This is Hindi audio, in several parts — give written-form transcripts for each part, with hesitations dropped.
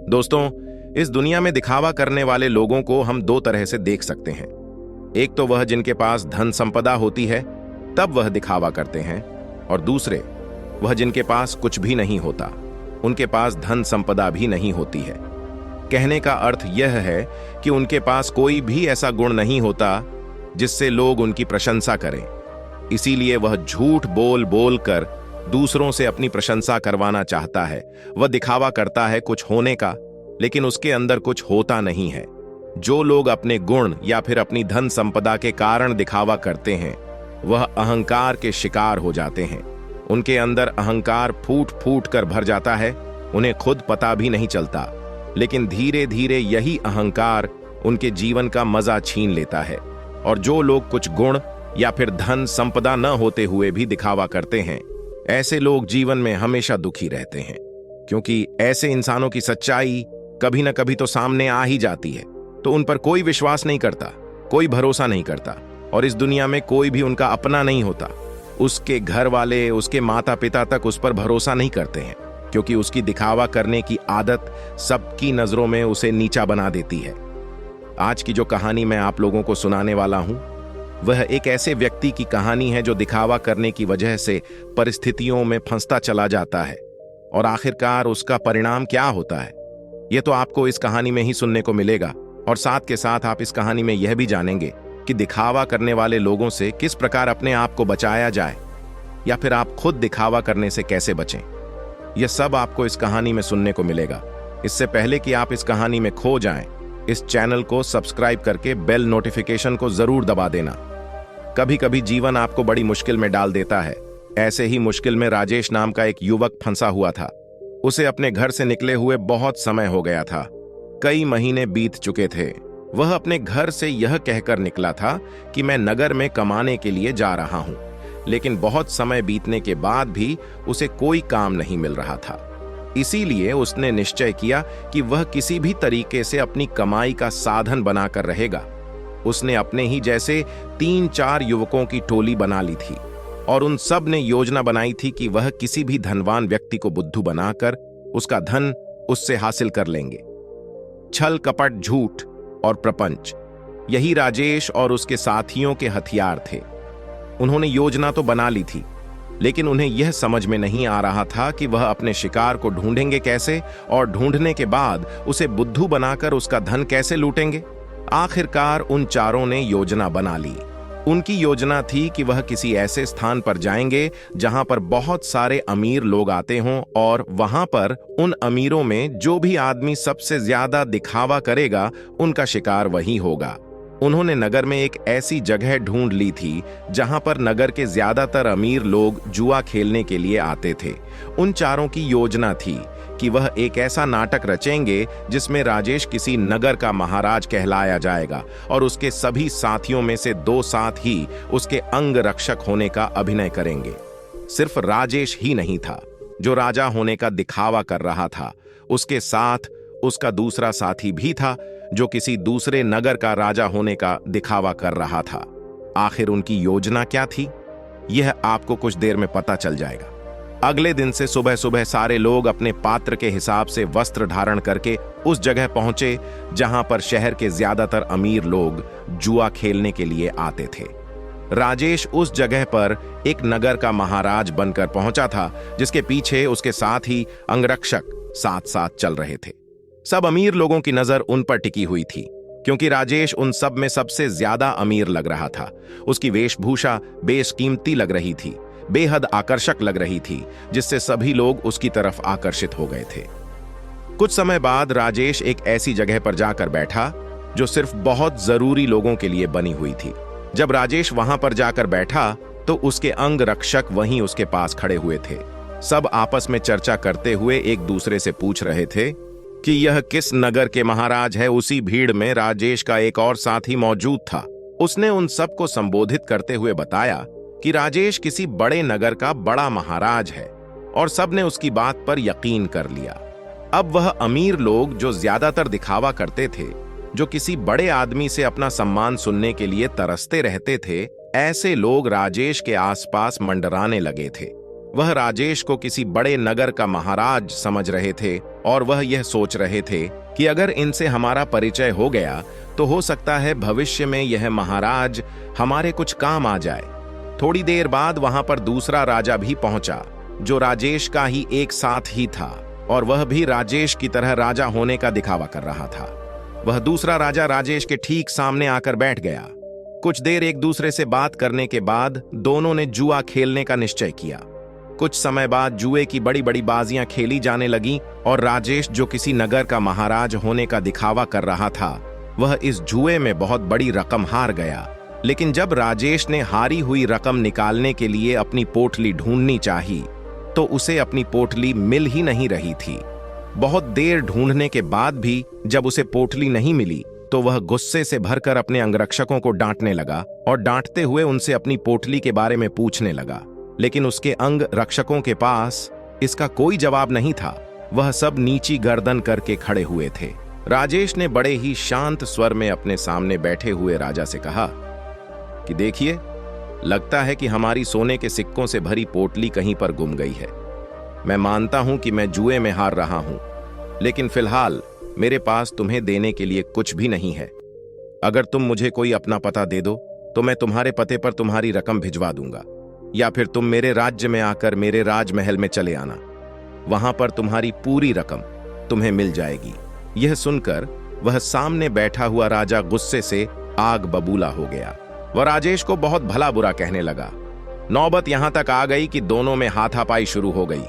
दोस्तों, इस दुनिया में दिखावा करने वाले लोगों को हम दो तरह से देख सकते हैं। एक तो वह जिनके पास धन संपदा होती है, तब वह दिखावा करते हैं, और दूसरे वह जिनके पास कुछ भी नहीं होता, उनके पास धन संपदा भी नहीं होती है। कहने का अर्थ यह है कि उनके पास कोई भी ऐसा गुण नहीं होता जिससे लोग उनकी प्रशंसा करें। इसीलिए वह झूठ बोल बोल कर दूसरों से अपनी प्रशंसा करवाना चाहता है। वह दिखावा करता है कुछ होने का, लेकिन उसके अंदर कुछ होता नहीं है। जो लोग अपने गुण या फिर अपनी धन संपदा के कारण दिखावा करते हैं, वह अहंकार के शिकार हो जाते हैं। उनके अंदर अहंकार फूट फूट कर भर जाता है। उन्हें खुद पता भी नहीं चलता, लेकिन धीरे धीरे यही अहंकार उनके जीवन का मजा छीन लेता है। और जो लोग कुछ गुण या फिर धन संपदा न होते हुए भी दिखावा करते हैं, ऐसे लोग जीवन में हमेशा दुखी रहते हैं, क्योंकि ऐसे इंसानों की सच्चाई कभी न कभी तो सामने आ ही जाती है, तो उन पर कोई विश्वास नहीं करता, कोई भरोसा नहीं करता, और इस दुनिया में कोई भी उनका अपना नहीं होता। उसके घर वाले, उसके माता पिता तक उस पर भरोसा नहीं करते हैं, क्योंकि उसकी दिखावा करने की आदत सबकी नजरों में उसे नीचा बना देती है। आज की जो कहानी मैं आप लोगों को सुनाने वाला हूं, वह एक ऐसे व्यक्ति की कहानी है जो दिखावा करने की वजह से परिस्थितियों में फंसता चला जाता है, और आखिरकार उसका परिणाम क्या होता है, यह तो आपको इस कहानी में ही सुनने को मिलेगा। और साथ के साथ आप इस कहानी में यह भी जानेंगे कि दिखावा करने वाले लोगों से किस प्रकार अपने आप को बचाया जाए, या फिर आप खुद दिखावा करने से कैसे बचें। यह सब आपको इस कहानी में सुनने को मिलेगा। इससे पहले कि आप इस कहानी में खो जाएं, इस चैनल को सब्सक्राइब करके बेल नोटिफिकेशन को जरूर दबा देना। कभी कभी जीवन आपको बड़ी मुश्किल में डाल देता है। ऐसे ही मुश्किल में राजेश नाम का एक युवक फंसा हुआ था। उसे अपने घर से निकले हुए बहुत समय हो गया था। कई महीने बीत चुके थे। वह अपने घर से यह कहकर निकला था कि मैं नगर में कमाने के लिए जा रहा हूं, लेकिन बहुत समय बीतने के बाद भी उसे कोई काम नहीं मिल रहा था। इसीलिए उसने निश्चय किया कि वह किसी भी तरीके से अपनी कमाई का साधन बनाकर रहेगा। उसने अपने ही जैसे 3-4 युवकों की टोली बना ली थी, और उन सब ने योजना बनाई थी कि वह किसी भी धनवान व्यक्ति को बुद्धू बनाकर उसका धन उससे हासिल कर लेंगे। छल कपट, झूठ और प्रपंच, यही राजेश और उसके साथियों के हथियार थे। उन्होंने योजना तो बना ली थी, लेकिन उन्हें यह समझ में नहीं आ रहा था कि वह अपने शिकार को ढूंढेंगे कैसे, और ढूंढने के बाद उसे बुद्धू बनाकर उसका धन कैसे लूटेंगे। आखिरकार उन चारों ने योजना बना ली। उनकी योजना थी कि वह किसी ऐसे स्थान पर जाएंगे जहां पर बहुत सारे अमीर लोग आते हों, और वहां पर उन अमीरों में जो भी आदमी सबसे ज्यादा दिखावा करेगा, उनका शिकार वही होगा। उन्होंने नगर में एक ऐसी जगह ढूंढ ली थी जहां पर नगर के ज्यादातर अमीर लोग जुआ खेलने के लिए आते थे। उन चारों की योजना थी कि वह एक ऐसा नाटक रचेंगे जिसमें राजेश किसी नगर का महाराज कहलाया जाएगा, और उसके सभी साथियों में से 2 साथ ही उसके अंग रक्षक होने का अभिनय करेंगे। सिर्फ राजेश ही नहीं था जो राजा होने का दिखावा कर रहा था, उसके साथ उसका दूसरा साथी भी था जो किसी दूसरे नगर का राजा होने का दिखावा कर रहा था। आखिर उनकी योजना क्या थी, यह आपको कुछ देर में पता चल जाएगा। अगले दिन से सुबह सुबह सारे लोग अपने पात्र के हिसाब से वस्त्र धारण करके उस जगह पहुंचे जहां पर शहर के ज्यादातर अमीर लोग जुआ खेलने के लिए आते थे। राजेश उस जगह पर एक नगर का महाराज बनकर पहुंचा था, जिसके पीछे उसके साथ ही अंगरक्षक साथ साथ चल रहे थे। सब अमीर लोगों की नजर उन पर टिकी हुई थी, क्योंकि राजेश उन सब में सबसे ज्यादा अमीर लग रहा था। उसकी वेशभूषा बेशकीमती लग रही थी, बेहद आकर्षक लग रही थी, जिससे सभी लोग उसकी तरफ आकर्षित हो गए थे। कुछ समय बाद राजेश एक ऐसी जगह पर जाकर बैठा जो सिर्फ बहुत जरूरी लोगों के लिए बनी हुई थी। जब राजेश वहां पर जाकर बैठा तो उसके अंग रक्षक वहीं उसके पास खड़े हुए थे। सब आपस में चर्चा करते हुए एक दूसरे से पूछ रहे थे कि यह किस नगर के महाराज है। उसी भीड़ में राजेश का एक और साथी मौजूद था। उसने उन सबको संबोधित करते हुए बताया कि राजेश किसी बड़े नगर का बड़ा महाराज है, और सबने उसकी बात पर यकीन कर लिया। अब वह अमीर लोग जो ज्यादातर दिखावा करते थे, जो किसी बड़े आदमी से अपना सम्मान सुनने के लिए तरसते रहते थे, ऐसे लोग राजेश के आसपास मंडराने लगे थे। वह राजेश को किसी बड़े नगर का महाराज समझ रहे थे और वह यह सोच रहे थे कि अगर इनसे हमारा परिचय हो गया तो हो सकता है भविष्य में यह महाराज हमारे कुछ काम आ जाए। थोड़ी देर बाद वहां पर दूसरा राजा भी पहुंचा जो राजेश का ही एक साथ ही था और वह भी राजेश की तरह राजा होने का दिखावा कर रहा था। वह दूसरा राजा राजेश के ठीक सामने आकर बैठ गया। कुछ देर एक दूसरे से बात करने के बाद दोनों ने जुआ खेलने का निश्चय किया। कुछ समय बाद जुए की बड़ी बड़ी बाजियां खेली जाने लगीं और राजेश जो किसी नगर का महाराज होने का दिखावा कर रहा था वह इस जुए में बहुत बड़ी रकम हार गया। लेकिन जब राजेश ने हारी हुई रकम निकालने के लिए अपनी पोटली ढूंढनी चाही तो उसे अपनी पोटली मिल ही नहीं रही थी। बहुत देर ढूंढने के बाद भी जब उसे पोटली नहीं मिली तो वह गुस्से से भरकर अपने अंगरक्षकों को डांटने लगा और डांटते हुए उनसे अपनी पोटली के बारे में पूछने लगा। लेकिन उसके अंग रक्षकों के पास इसका कोई जवाब नहीं था। वह सब नीची गर्दन करके खड़े हुए थे। राजेश ने बड़े ही शांत स्वर में अपने सामने बैठे हुए राजा से कहा कि देखिए, लगता है कि हमारी सोने के सिक्कों से भरी पोटली कहीं पर गुम गई है। मैं मानता हूं कि मैं जुए में हार रहा हूं, लेकिन फिलहाल मेरे पास तुम्हें देने के लिए कुछ भी नहीं है। अगर तुम मुझे कोई अपना पता दे दो तो मैं तुम्हारे पते पर तुम्हारी रकम भिजवा दूंगा, या फिर तुम मेरे राज्य में आकर मेरे राजमहल में चले आना। वहां पर तुम्हारी पूरी रकम तुम्हें मिल जाएगी। यह सुनकर वह सामने बैठा हुआ राजा गुस्से से आग बबूला हो गया। वह राजेश को बहुत भला बुरा कहने लगा। नौबत यहां तक आ गई कि दोनों में हाथापाई शुरू हो गई।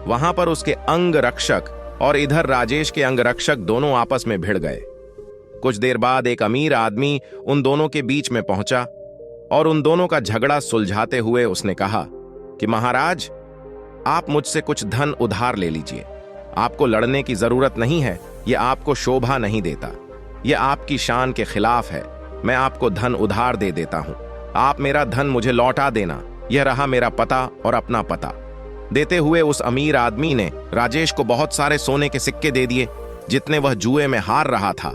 वहां पर उसके अंग रक्षक और इधर राजेश के अंगरक्षक दोनों आपस में भिड़ गए। कुछ देर बाद एक अमीर आदमी उन दोनों के बीच में पहुंचा और उन दोनों का झगड़ा सुलझाते हुए उसने कहा कि महाराज, आप मुझसे कुछ धन उधार ले लीजिए। आपको लड़ने की जरूरत नहीं है, यह आपको शोभा नहीं देता, यह आपकी शान के खिलाफ है। मैं आपको धन उधार दे देता हूं, आप मेरा धन मुझे लौटा देना। यह रहा मेरा पता और अपना पता। देते हुए उस अमीर आदमी ने राजेश को बहुत सारे सोने के सिक्के दे दिए जितने वह जुए में हार रहा था।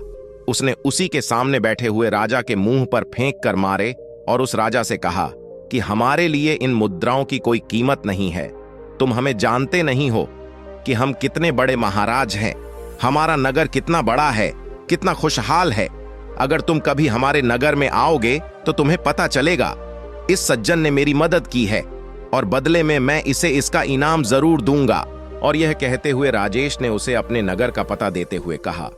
उसने उसी के सामने बैठे हुए राजा के मुंह पर फेंक कर मारे और उस राजा से कहा कि हमारे लिए इन मुद्राओं की कोई कीमत नहीं है। तुम हमें जानते नहीं हो कि हम कितने बड़े महाराज हैं, हमारा नगर कितना बड़ा है, कितना खुशहाल है। अगर तुम कभी हमारे नगर में आओगे तो तुम्हें पता चलेगा। इस सज्जन ने मेरी मदद की है और बदले में मैं इसे इसका इनाम जरूर दूंगा। और यह कहते हुए राजेश ने उसे अपने नगर का पता देते हुए कहा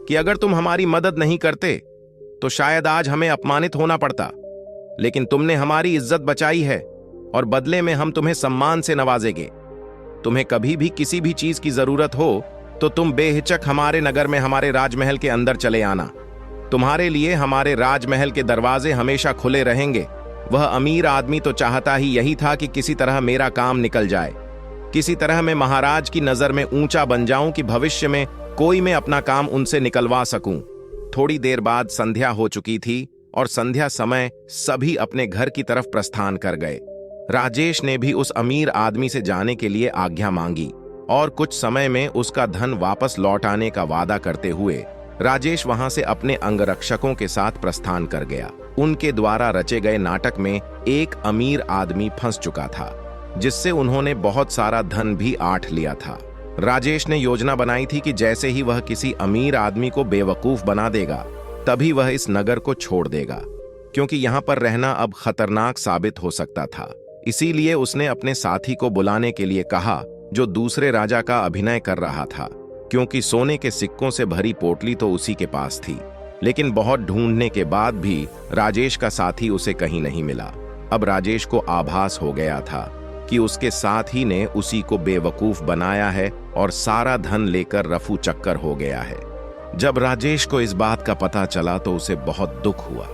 कि अगर तुम हमारी मदद नहीं करते तो शायद आज हमें अपमानित होना पड़ता, लेकिन तुमने हमारी इज्जत बचाई है और बदले में हम तुम्हें सम्मान से नवाजेंगे। तुम्हें कभी भी किसी भी चीज की जरूरत हो तो तुम बेहिचक हमारे नगर में हमारे राजमहल के अंदर चले आना। तुम्हारे लिए हमारे राजमहल के दरवाजे हमेशा खुले रहेंगे। वह अमीर आदमी तो चाहता ही यही था कि किसी तरह मेरा काम निकल जाए, किसी तरह मैं महाराज की नजर में ऊंचा बन जाऊं कि भविष्य में कोई मैं अपना काम उनसे निकलवा सकूं। थोड़ी देर बाद संध्या हो चुकी थी और संध्या समय सभी अपने घर की तरफ प्रस्थान कर गए। राजेश ने भी उस अमीर आदमी से जाने के लिए आज्ञा मांगी और कुछ समय में उसका धन वापस लौटाने का वादा करते हुए राजेश वहां से अपने अंगरक्षकों के साथ प्रस्थान कर गया। उनके द्वारा रचे गए नाटक में एक अमीर आदमी फंस चुका था जिससे उन्होंने बहुत सारा धन भी आठ लिया था। राजेश ने योजना बनाई थी कि जैसे ही वह किसी अमीर आदमी को बेवकूफ बना देगा तभी वह इस नगर को छोड़ देगा, क्योंकि यहाँ पर रहना अब खतरनाक साबित हो सकता था। इसीलिए उसने अपने साथी को बुलाने के लिए कहा जो दूसरे राजा का अभिनय कर रहा था, क्योंकि सोने के सिक्कों से भरी पोटली तो उसी के पास थी। लेकिन बहुत ढूंढने के बाद भी राजेश का साथी उसे कहीं नहीं मिला। अब राजेश को आभास हो गया था कि उसके साथी ने उसी को बेवकूफ बनाया है और सारा धन लेकर रफू चक्कर हो गया है। जब राजेश को इस बात का पता चला तो उसे बहुत दुख हुआ।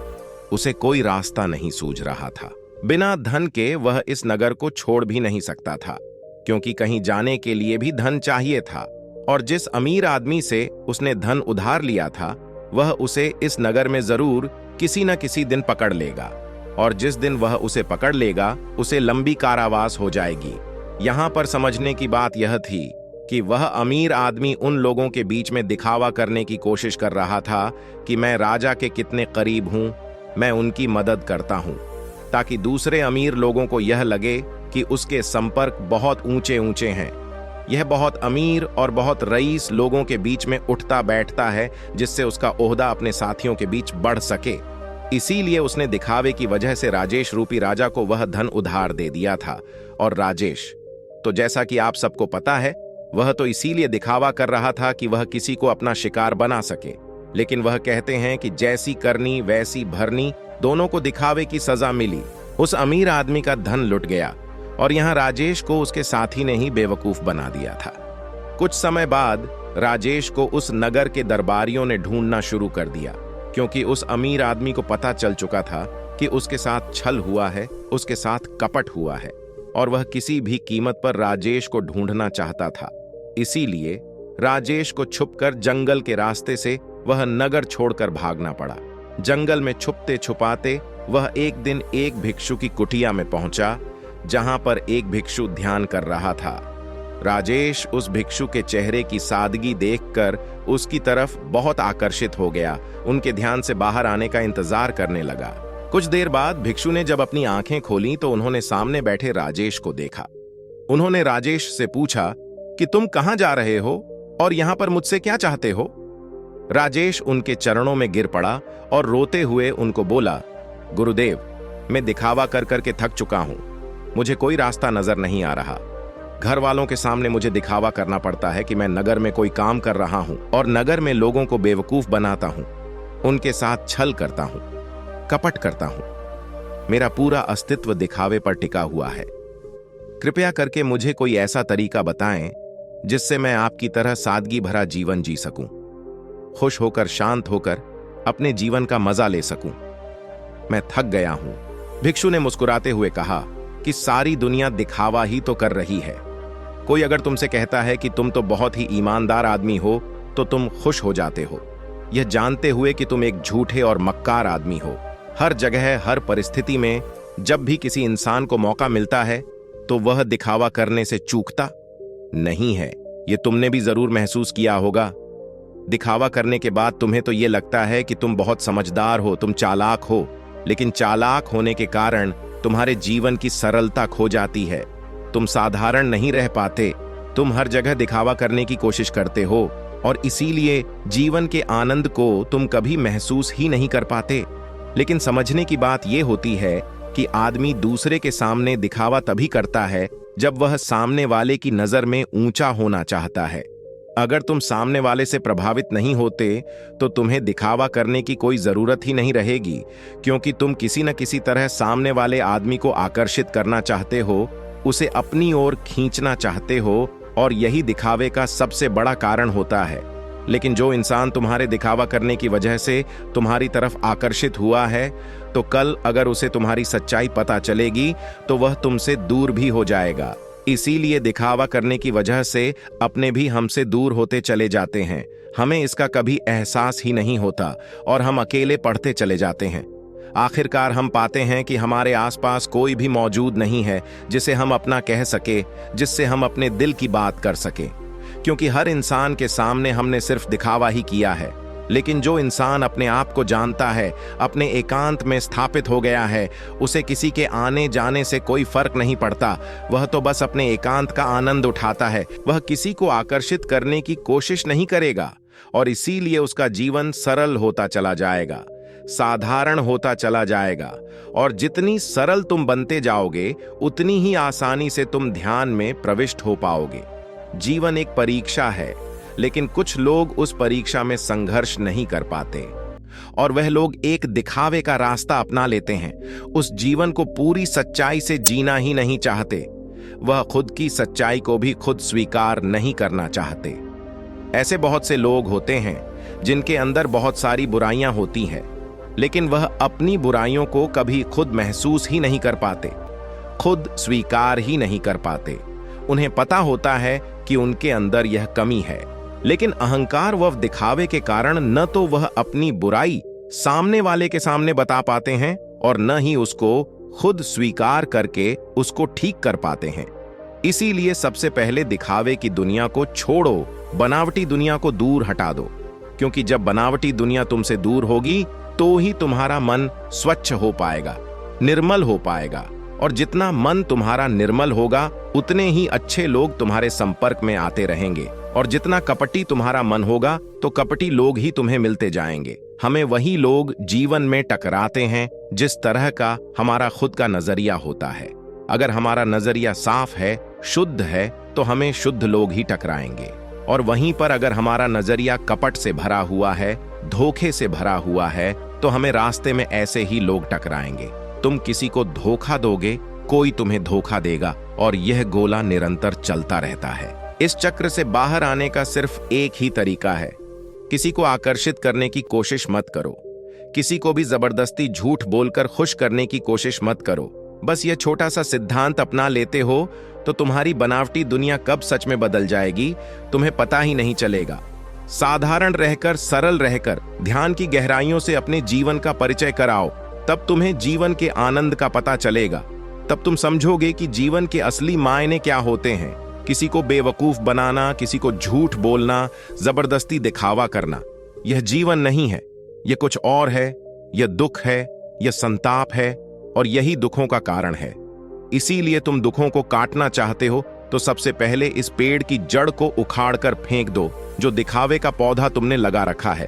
उसे कोई रास्ता नहीं सूझ रहा था। बिना धन के वह इस नगर को छोड़ भी नहीं सकता था, क्योंकि कहीं जाने के लिए भी धन चाहिए था। और जिस अमीर आदमी से उसने धन उधार लिया था वह उसे इस नगर में जरूर किसी न किसी दिन पकड़ लेगा, और जिस दिन वह उसे पकड़ लेगा उसे लंबी कारावास हो जाएगी। यहाँ पर समझने की बात यह थी कि वह अमीर आदमी उन लोगों के बीच में दिखावा करने की कोशिश कर रहा था कि मैं राजा के कितने करीब हूं, मैं उनकी मदद करता हूं, ताकि दूसरे अमीर लोगों को यह लगे कि उसके संपर्क बहुत ऊंचे ऊंचे हैं। यह बहुत अमीर और बहुत रईस लोगों के बीच में उठता बैठता है, जिससे उसका ओहदा अपने साथियों के बीच बढ़ सके। इसीलिए उसने दिखावे की वजह से राजेश रूपी राजा को वह धन उधार दे दिया था। और राजेश तो जैसा कि आप सबको पता है, वह तो इसीलिए दिखावा कर रहा था कि वह किसी को अपना शिकार बना सके। लेकिन वह कहते हैं कि जैसी करनी वैसी भरनी, दोनों को दिखावे की सजा मिली। उस अमीर आदमी का धन लुट गया और यहां राजेश को उसके साथी ने ही बेवकूफ बना दिया था। कुछ समय बाद राजेश को उस नगर के दरबारियों ने ढूंढना शुरू कर दिया, क्योंकि उस अमीर आदमी को पता चल चुका था कि उसके साथ छल हुआ है, उसके साथ कपट हुआ है, और वह किसी भी कीमत पर राजेश को ढूंढना चाहता था। इसीलिए राजेश को छुपकर जंगल के रास्ते से वह नगर छोड़कर भागना पड़ा। जंगल में छुपते छुपाते वह एक दिन एक भिक्षु की कुटिया में पहुंचा, जहां पर एक भिक्षु ध्यान कर रहा था। राजेश उस भिक्षु के चेहरे की सादगी देखकर उसकी तरफ बहुत आकर्षित हो गया। उनके ध्यान से बाहर आने का इंतजार करने लगा। कुछ देर बाद भिक्षु ने जब अपनी आंखें खोलीं तो उन्होंने सामने बैठे राजेश को देखा। उन्होंने राजेश से पूछा कि तुम कहां जा रहे हो और यहां पर मुझसे क्या चाहते हो? राजेश उनके चरणों में गिर पड़ा और रोते हुए उनको बोला, गुरुदेव, मैं दिखावा कर करके थक चुका हूं। मुझे कोई रास्ता नजर नहीं आ रहा। घर वालों के सामने मुझे दिखावा करना पड़ता है कि मैं नगर में कोई काम कर रहा हूं और नगर में लोगों को बेवकूफ बनाता हूं, उनके साथ छल करता हूं, कपट करता हूं। मेरा पूरा अस्तित्व दिखावे पर टिका हुआ है। कृपया करके मुझे कोई ऐसा तरीका बताएं जिससे मैं आपकी तरह सादगी भरा जीवन जी सकूं, खुश होकर शांत होकर अपने जीवन का मजा ले सकूं। मैं थक गया हूं। भिक्षु ने मुस्कुराते हुए कहा कि सारी दुनिया दिखावा ही तो कर रही है। कोई अगर तुमसे कहता है कि तुम तो बहुत ही ईमानदार आदमी हो तो तुम खुश हो जाते हो, यह जानते हुए कि तुम एक झूठे और मक्कार आदमी हो। हर जगह हर परिस्थिति में जब भी किसी इंसान को मौका मिलता है तो वह दिखावा करने से चूकता नहीं है। यह तुमने भी जरूर महसूस किया होगा। दिखावा करने के बाद तुम्हें तो यह लगता है कि तुम बहुत समझदार हो, तुम चालाक हो, लेकिन चालाक होने के कारण तुम्हारे जीवन की सरलता खो जाती है। तुम साधारण नहीं रह पाते। तुम हर जगह दिखावा करने की कोशिश करते हो और इसीलिए जीवन के आनंद को तुम कभी महसूस ही नहीं कर पाते। लेकिन समझने की बात यह होती है कि आदमी दूसरे के सामने दिखावा तभी करता है जब वह सामने वाले की नजर में ऊंचा होना चाहता है। अगर तुम सामने वाले से प्रभावित नहीं होते तो तुम्हें दिखावा करने की कोई जरूरत ही नहीं रहेगी, क्योंकि तुम किसी न किसी तरह सामने वाले आदमी को आकर्षित करना चाहते हो, उसे अपनी ओर खींचना चाहते हो, और यही दिखावे का सबसे बड़ा कारण होता है। लेकिन जो इंसान तुम्हारे दिखावा करने की वजह से तुम्हारी तरफ आकर्षित हुआ है, तो कल अगर उसे तुम्हारी सच्चाई पता चलेगी तो वह तुमसे दूर भी हो जाएगा। इसीलिए दिखावा करने की वजह से अपने भी हमसे दूर होते चले जाते हैं। हमें इसका कभी एहसास ही नहीं होता और हम अकेले पढ़ते चले जाते हैं। आखिरकार हम पाते हैं कि हमारे आसपास कोई भी मौजूद नहीं है जिसे हम अपना कह सके, जिससे हम अपने दिल की बात कर सके, क्योंकि हर इंसान के सामने हमने सिर्फ दिखावा ही किया है। लेकिन जो इंसान अपने आप को जानता है, अपने एकांत में स्थापित हो गया है, उसे किसी के आने जाने से कोई फर्क नहीं पड़ता। वह तो बस अपने एकांत का आनंद उठाता है। वह किसी को आकर्षित करने की कोशिश नहीं करेगा और इसीलिए उसका जीवन सरल होता चला जाएगा, साधारण होता चला जाएगा। और जितनी सरल तुम बनते जाओगे उतनी ही आसानी से तुम ध्यान में प्रविष्ट हो पाओगे। जीवन एक परीक्षा है, लेकिन कुछ लोग उस परीक्षा में संघर्ष नहीं कर पाते और वह लोग एक दिखावे का रास्ता अपना लेते हैं। उस जीवन को पूरी सच्चाई से जीना ही नहीं चाहते। वह खुद की सच्चाई को भी खुद स्वीकार नहीं करना चाहते। ऐसे बहुत से लोग होते हैं जिनके अंदर बहुत सारी बुराइयां होती हैं, लेकिन वह अपनी बुराइयों को कभी खुद महसूस ही नहीं कर पाते, खुद स्वीकार ही नहीं कर पाते। उन्हें पता होता है कि उनके अंदर यह कमी है, लेकिन अहंकार व दिखावे के कारण न तो वह अपनी बुराई सामने वाले के सामने बता पाते हैं और न ही उसको खुद स्वीकार करके उसको ठीक कर पाते हैं। इसीलिए सबसे पहले दिखावे की दुनिया को छोड़ो, बनावटी दुनिया को दूर हटा दो, क्योंकि जब बनावटी दुनिया तुमसे दूर होगी तो ही तुम्हारा मन स्वच्छ हो पाएगा, निर्मल हो पाएगा और जितना मन तुम्हारा निर्मल होगा उतने ही अच्छे लोग तुम्हारे संपर्क में आते रहेंगे, और जितना कपटी तुम्हारा मन होगा तो कपटी लोग ही तुम्हें मिलते जाएंगे। हमें वही लोग जीवन में टकराते हैं जिस तरह का हमारा खुद का नजरिया होता है। अगर हमारा नजरिया साफ है, शुद्ध है, तो हमें शुद्ध लोग ही टकराएंगे, और वहीं पर अगर हमारा नजरिया कपट से भरा हुआ है, धोखे से भरा हुआ है, तो हमें रास्ते में ऐसे ही लोग टकराएंगे। तुम किसी को धोखा दोगे, कोई तुम्हें धोखा देगा, और यह गोला निरंतर चलता रहता है। इस चक्र से बाहर आने का सिर्फ एक ही तरीका है। किसी को आकर्षित करने की कोशिश मत करो, किसी को भी जबरदस्ती झूठ बोलकर खुश करने की कोशिश मत करो। बस यह छोटा सा सिद्धांत अपना लेते हो तो तुम्हारी बनावटी दुनिया कब सच में बदल जाएगी तुम्हें पता ही नहीं चलेगा। साधारण रहकर, सरल रहकर, ध्यान की गहराइयों से अपने जीवन का परिचय कराओ, तब तुम्हें जीवन के आनंद का पता चलेगा। तब तुम समझोगे कि जीवन के असली मायने क्या होते हैं। किसी को बेवकूफ बनाना, किसी को झूठ बोलना, जबरदस्ती दिखावा करना, यह जीवन नहीं है। यह कुछ और है। यह दुख है, यह संताप है, और यही दुखों का कारण है। इसीलिए तुम दुखों को काटना चाहते हो तो सबसे पहले इस पेड़ की जड़ को उखाड़ कर फेंक दो जो दिखावे का पौधा तुमने लगा रखा है।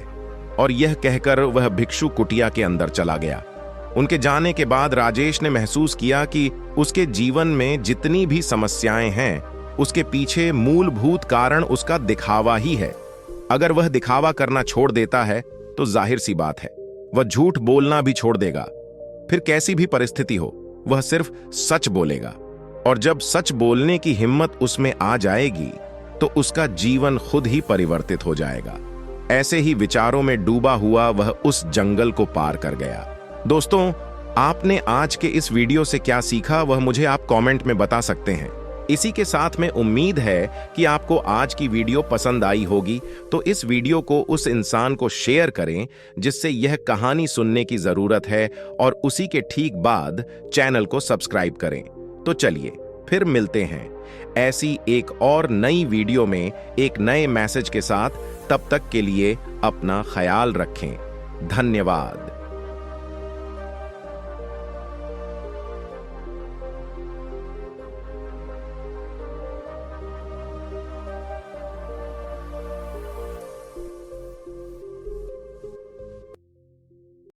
और यह कहकर वह भिक्षु कुटिया के अंदर चला गया। उनके जाने के बाद राजेश ने महसूस किया कि उसके जीवन में जितनी भी समस्याएं हैं उसके पीछे मूलभूत कारण उसका दिखावा ही है। अगर वह दिखावा करना छोड़ देता है तो जाहिर सी बात है वह झूठ बोलना भी छोड़ देगा। फिर कैसी भी परिस्थिति हो वह सिर्फ सच बोलेगा, और जब सच बोलने की हिम्मत उसमें आ जाएगी तो उसका जीवन खुद ही परिवर्तित हो जाएगा। ऐसे ही विचारों में डूबा हुआ वह उस जंगल को पार कर गया। दोस्तों, आपने आज के इस वीडियो से क्या सीखा वह मुझे आप कमेंट में बता सकते हैं। इसी के साथ में उम्मीद है कि आपको आज की वीडियो पसंद आई होगी, तो इस वीडियो को उस इंसान को शेयर करें जिससे यह कहानी सुनने की जरूरत है, और उसी के ठीक बाद चैनल को सब्सक्राइब करें। तो चलिए फिर मिलते हैं ऐसी एक और नई वीडियो में एक नए मैसेज के साथ। तब तक के लिए अपना ख्याल रखें। धन्यवाद।